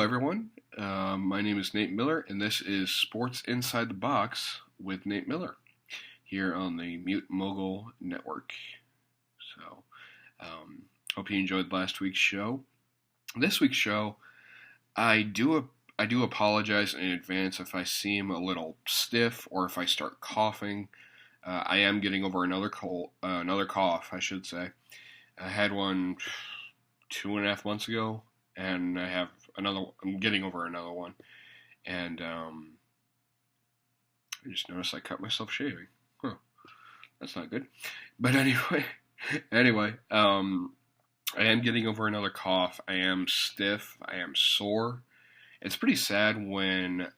everyone. My name is Nate Miller, and this is Sports Inside the Box with Nate Miller here on the Mute Mogul Network. So, hope you enjoyed last week's show. This week's show, I do apologize in advance if I seem a little stiff or if I start coughing. I am getting over another cough, I should say. I had one 2.5 months ago, and I'm getting over another one, and I just noticed I cut myself shaving. That's not good. But anyway, I am getting over another cough. I am stiff. I am sore. It's pretty sad when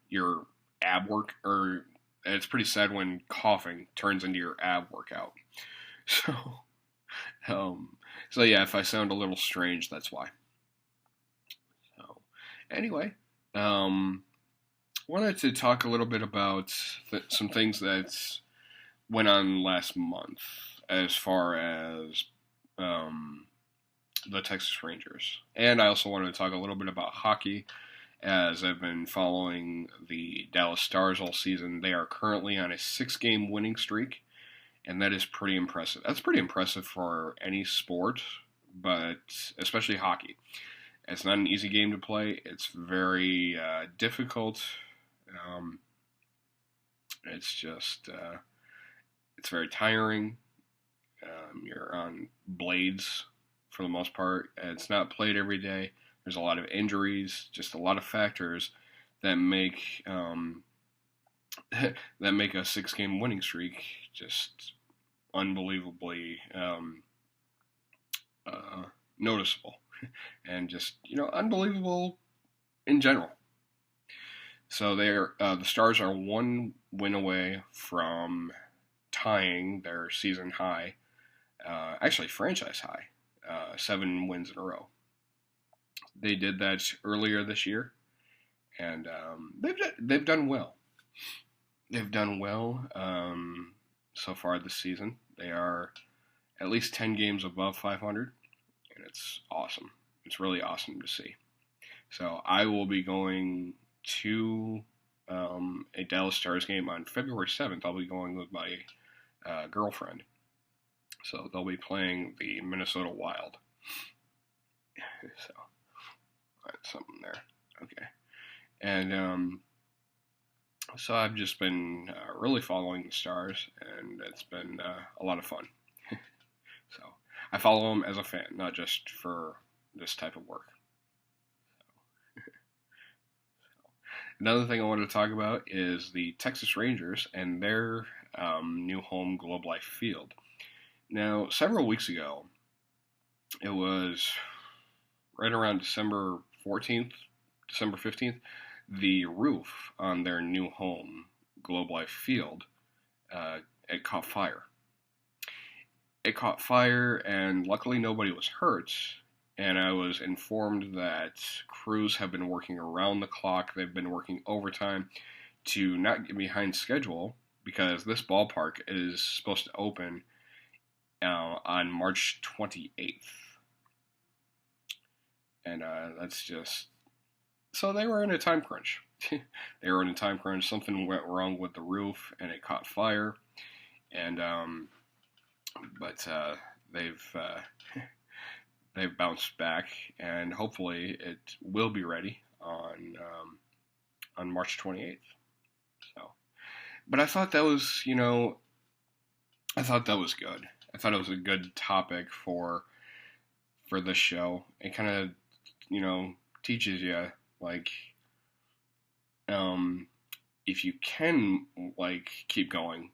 your ab work, or it's pretty sad when coughing turns into your ab workout. So, yeah, if I sound a little strange, that's why. So, anyway, wanted to talk a little bit about some things that went on last month as far as the Texas Rangers. And I also wanted to talk a little bit about hockey, as I've been following the Dallas Stars all season. They are currently on a 6-game winning streak, and that is pretty impressive. That's pretty impressive for any sport, but especially hockey. It's not an easy game to play. It's very difficult. It's very tiring. You're on blades for the most part. It's not played every day. There's a lot of injuries, just a lot of factors that make a 6-game winning streak just unbelievably noticeable, and just unbelievable in general. So the Stars are one win away from tying their season high, actually franchise high, 7 wins in a row. They did that earlier this year, and they've done well. They've done well so far this season. They are at least 10 games above 500, and it's awesome. It's really awesome to see. So I will be going to a Dallas Stars game on February 7th. I'll be going with my girlfriend. So they'll be playing the Minnesota Wild. So, something there. Okay. And so I've just been really following the Stars, and it's been a lot of fun. So I follow them as a fan, not just for this type of work. Another thing I wanted to talk about is the Texas Rangers and their new home Globe Life Field. Now, several weeks ago, it was right around December 15th, the roof on their new home Globe Life Field, it caught fire. It caught fire, and luckily nobody was hurt. And I was informed that crews have been working around the clock. They've been working overtime to not get behind schedule, because this ballpark is supposed to open on March 28th. And that's just... So they were in a time crunch. Something went wrong with the roof, and it caught fire. And but they've bounced back, and hopefully it will be ready on March 28th. So, but I thought that was good. I thought it was a good topic for this show. It kind of teaches you, like, if you can, like, keep going.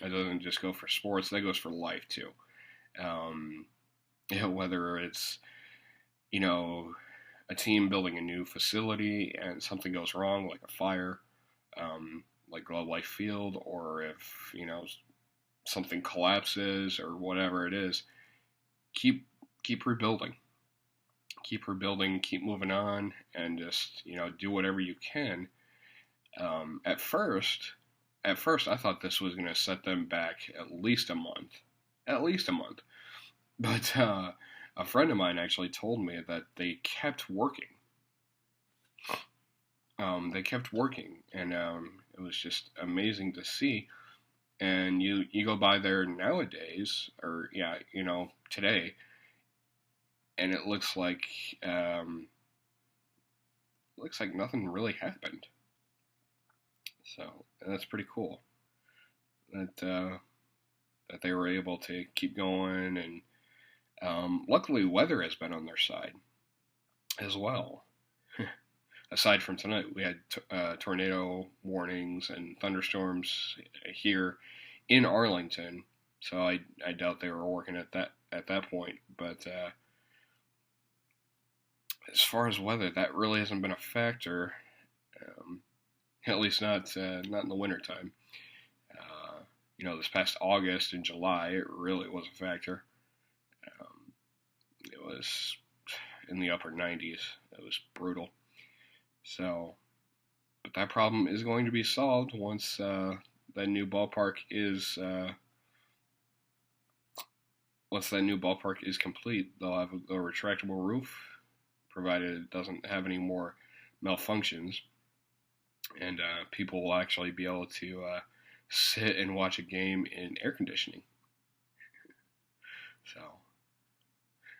It doesn't just go for sports; that goes for life too. Whether it's a team building a new facility and something goes wrong, like a fire, like Globe Life Field, or if something collapses or whatever it is, keep rebuilding. Keep rebuilding, keep moving on, and just do whatever you can. At first, I thought this was going to set them back at least a month. But A friend of mine actually told me that they kept working. They kept working, and it was just amazing to see. And you go by there nowadays, or yeah, today, and it looks like nothing really happened. So that's pretty cool that they were able to keep going, and luckily weather has been on their side as well. Aside from tonight, we had tornado warnings and thunderstorms here in Arlington, so I doubt they were working at that point. But as far as weather, that really hasn't been a factor, um, at least not in the wintertime. This past August and July, it really was a factor. It was in the upper 90s. It was brutal. So, but that problem is going to be solved once that new ballpark is complete. They'll have a retractable roof, provided it doesn't have any more malfunctions, and people will actually be able to sit and watch a game in air conditioning. So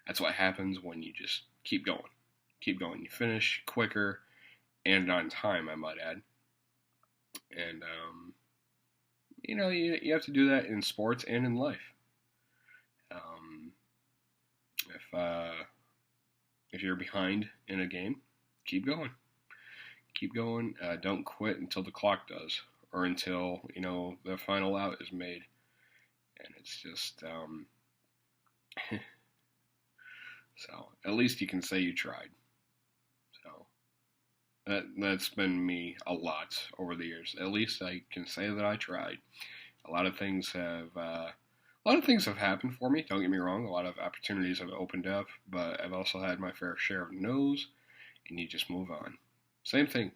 that's what happens when you just keep going. Keep going. You finish quicker and on time, I might add. And, you have to do that in sports and in life. If you're behind in a game, keep going. Keep going. Don't quit until the clock does, or until, the final out is made. And it's just, so at least you can say you tried. So that's been me a lot over the years. At least I can say that I tried. A lot of things have happened for me. Don't get me wrong. A lot of opportunities have opened up, but I've also had my fair share of no's, and you just move on. Same thing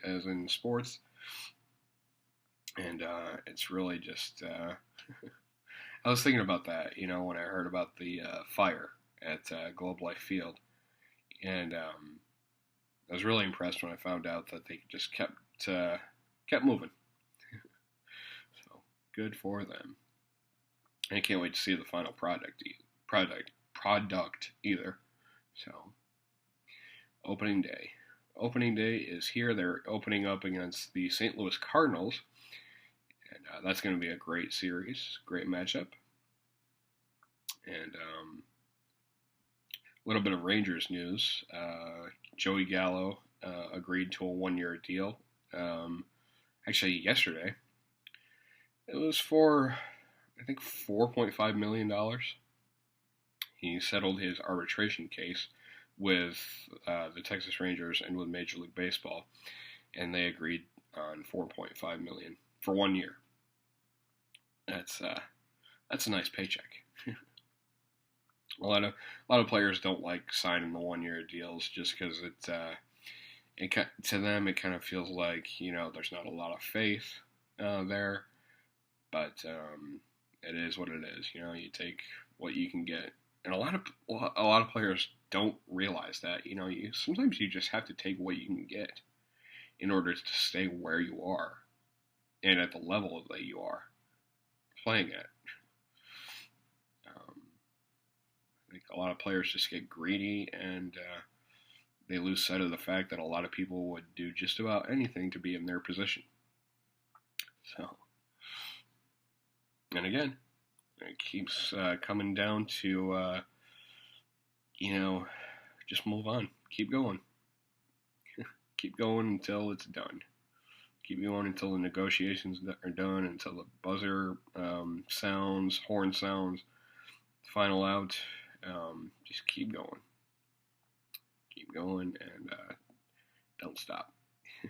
as in sports. And it's really just. I was thinking about that, when I heard about the fire at Globe Life Field, and I was really impressed when I found out that they just kept moving. So good for them. I can't wait to see the final product either. So opening day is here. They're opening up against the St. Louis Cardinals, and that's going to be a great series, great matchup. And a little bit of Rangers news. Joey Gallo agreed to a 1-year deal. Actually, yesterday. It was for, I think, $4.5 million. He settled his arbitration case with the Texas Rangers and with Major League Baseball, and they agreed on $4.5 million for 1 year. That's a nice paycheck. A lot of players don't like signing the 1-year deals just because to them it kind of feels like there's not a lot of faith there, but it is what it is. You take what you can get, and a lot of players don't realize that. Sometimes you just have to take what you can get in order to stay where you are and at the level that you are playing at. I think a lot of players just get greedy, and they lose sight of the fact that a lot of people would do just about anything to be in their position. So, and again, it keeps coming down to, just move on. Keep going. Keep going until it's done. Keep going until the negotiations are done, until the buzzer sounds, horn sounds, final out. Just keep going. Keep going and don't stop. So,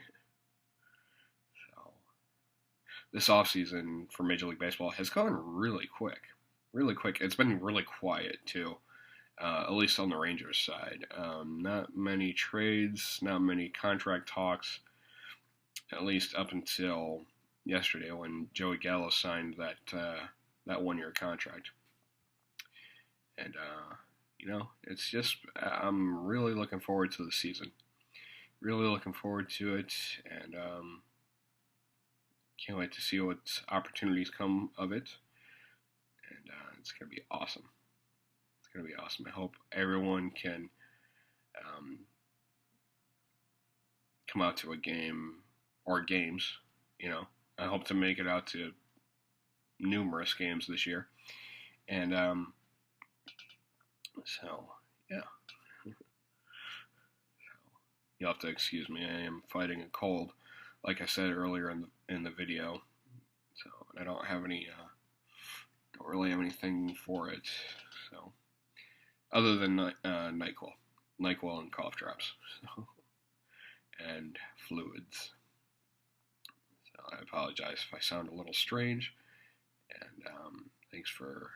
this offseason for Major League Baseball has gone really quick. Really quick. It's been really quiet, too. At least on the Rangers side. Not many trades, not many contract talks, at least up until yesterday when Joey Gallo signed that 1-year contract. And It's just I'm really looking forward to the season. Really looking forward to it, and can't wait to see what opportunities come of it. And it's gonna be awesome. It's gonna be awesome. I hope everyone can um, come out to a game or games. I hope to make it out to numerous games this year, and so yeah. You'll have to excuse me. I am fighting a cold, like I said earlier in the video. So I don't have don't really have anything for it. So other than Nyquil and cough drops, so, and fluids. So I apologize if I sound a little strange, and thanks for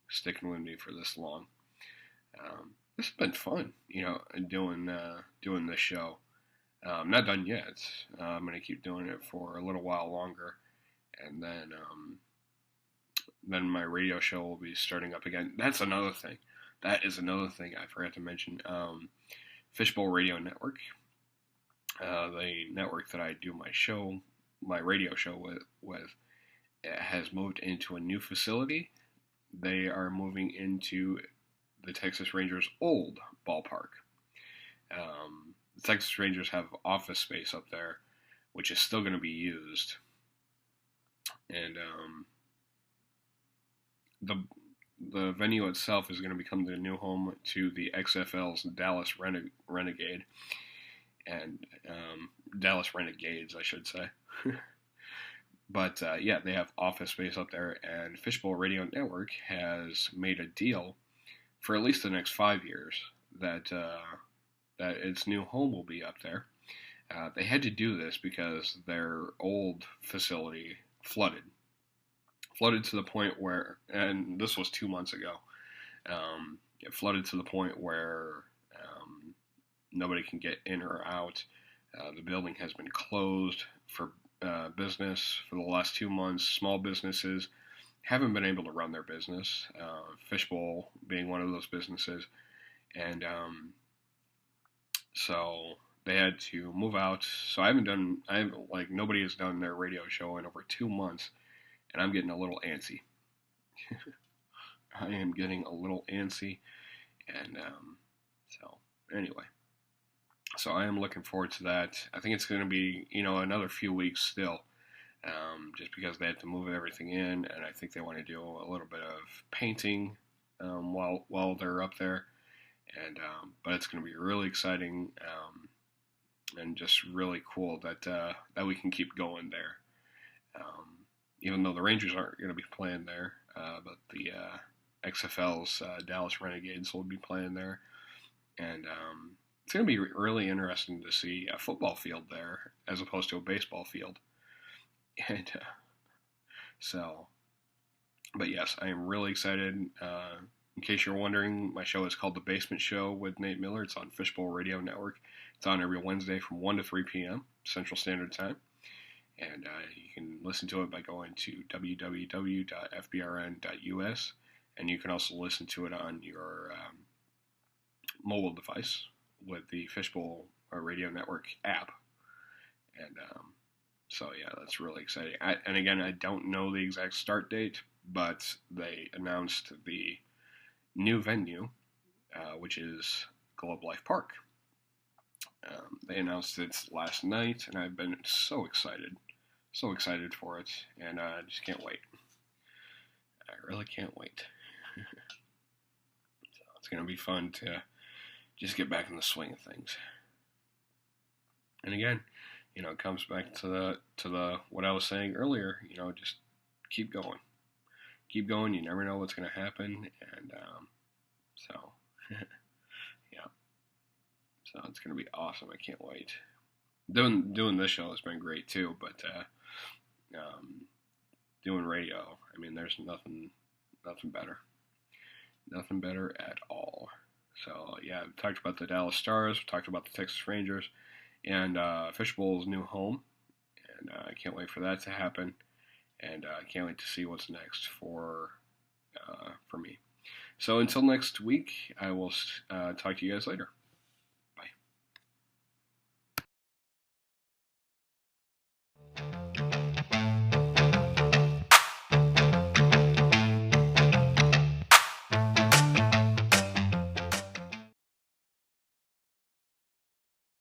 sticking with me for this long. This has been fun, doing this show. I'm not done yet. I'm going to keep doing it for a little while longer, and then my radio show will be starting up again. That's another thing. That is another thing I forgot to mention. Fishbowl Radio Network, the network that I do my radio show with, has moved into a new facility. They are moving into the Texas Rangers' old ballpark. The Texas Rangers have office space up there, which is still going to be used. And the venue itself is going to become the new home to the XFL's Dallas Renegade. And Dallas Renegades, I should say. But yeah, they have office space up there, and Fishbowl Radio Network has made a deal for at least the next 5 years that its new home will be up there. They had to do this because their old facility flooded to the point where, and this was 2 months ago, it flooded to the point where nobody can get in or out. The building has been closed for business for the last 2 months. Small businesses haven't been able to run their business, Fishbowl being one of those businesses, and so they had to move out. So nobody has done their radio show in over 2 months, and I'm getting a little antsy. I am getting a little antsy, and so anyway. So I am looking forward to that. I think it's going to be, another few weeks still, just because they have to move everything in, and I think they want to do a little bit of painting while they're up there, and but it's going to be really exciting and just really cool that we can keep going there, even though the Rangers aren't going to be playing there, but the XFL's Dallas Renegades will be playing there, and it's going to be really interesting to see a football field there as opposed to a baseball field. And but yes, I am really excited. In case you're wondering, my show is called The Basement Show with Nate Miller. It's on Fishbowl Radio Network. It's on every Wednesday from 1 to 3 p.m. Central Standard Time. And you can listen to it by going to www.fbrn.us. And you can also listen to it on your mobile device with the Fishbowl Radio Network app. And so, yeah, that's really exciting. And again, I don't know the exact start date, but they announced the new venue, which is Globe Life Park. They announced it last night, and I've been so excited for it, and I just can't wait. I really can't wait. So it's going to be fun to just get back in the swing of things. And again, it comes back to the what I was saying earlier. Just keep going. Keep going. You never know what's going to happen, and so yeah. So it's going to be awesome. I can't wait. Doing this show has been great too, but doing radio, I mean, there's nothing better. Nothing better at all. So, yeah, we talked about the Dallas Stars, we talked about the Texas Rangers, and Fishbowl's new home, and I can't wait for that to happen, and I can't wait to see what's next for me. So until next week, I will talk to you guys later.